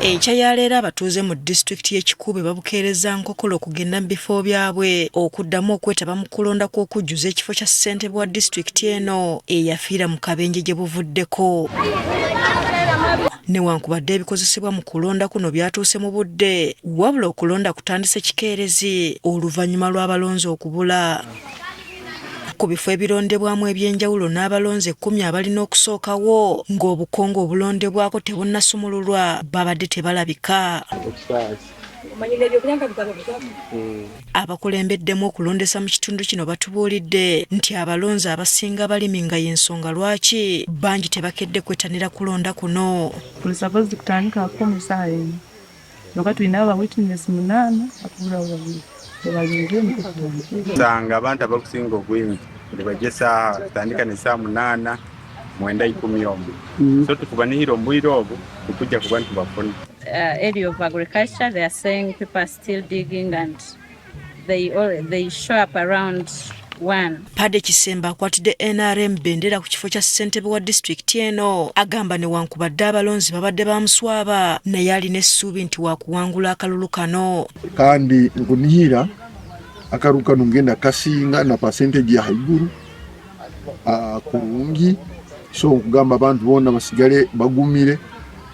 Ekyayaleero abatuuze mu disitulikiti y'e Kikuube babukeereza Nkokolo okugenda mu bifo byabwe okuddamu okwetaba mu kulonda kw'okujjuza ekifo kya ssentebe wa disitulikiti eno eyafiira mu kabenje gye buvuddeko. Newankubadde ebikozesebwa mu kulonda kuno byatuuse mu budde, wabula okulonda kutandise kikeerezi oluvannyuma lw'abalonzi okubula. Ku bifo ebirondebwamu ebyenjawulo n'abalonzi 10 abalina okusookawo ng'obukongo obulondebwako tebunnasumululwa babadde tebalabika. Abakulembeddemu okulondesa mu kitundu kino batubuulidde nti abalonzi abasinga balimi nga y'ensonga lwaki bangi tebakedde kwetanira kulonda kuno. Tulisapozi kutandika 10 saa eno. Noka tulina aba witness 8 akubula babiri. Sanga abantu abakusinga obwingi bajesa kutandika ne saa 8 mwenda 10. So tukuba nihiro mbwiro obwo tukujja kuba ntubafuna. Area of agriculture, they are saying people are still digging and they show up around 1. Padde Kisemba akwatidde NRM bendera ku kifo kya ssentebe wa disitulikiti eno agamba newankubadde abalonzi babadde bamuswaba naye alina essuubi nti waakuwangula akalulu kano. Kandi nkunihira akalulu kano ngenda kasinga na percentage ya haiguru kurungi, so nkugamba abantu bonna basigale bagumire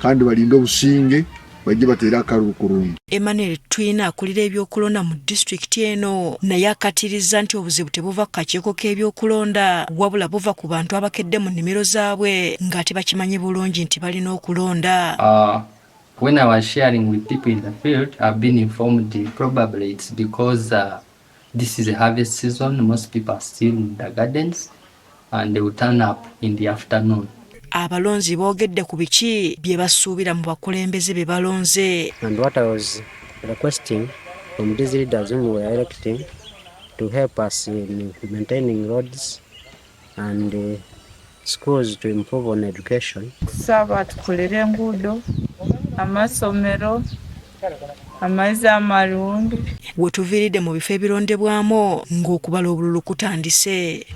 kandi balinde obusinge bajje bateera akalulu kurungi. Emmanuel Twina akulira ebyokulonda mu disitulikiti eno naye akatiriza nti obuzibu tebuva ku kakiiko k'ebyokulonda wabula buva ku bantu abakedde mu nnimiro zaabwe ng'ate bakimanyi bulungi nti balina okulonda. When I was sharing with people in the field, I've been informed probably it's because this is a harvest season. Most people are still in the gardens and they will turn up in the afternoon. Abalonzi boogedde ku biki bye basuubira mu bakulembeze be balonze. And what I was requesting from these leaders whom we are electing to help us in maintaining roads and schools to improve on education. Saba tukolere enguudo, amasomero, amazzi amalungi. We tuviiridde mu bifo ebirondebwamu ng'okubala obululu kutandise.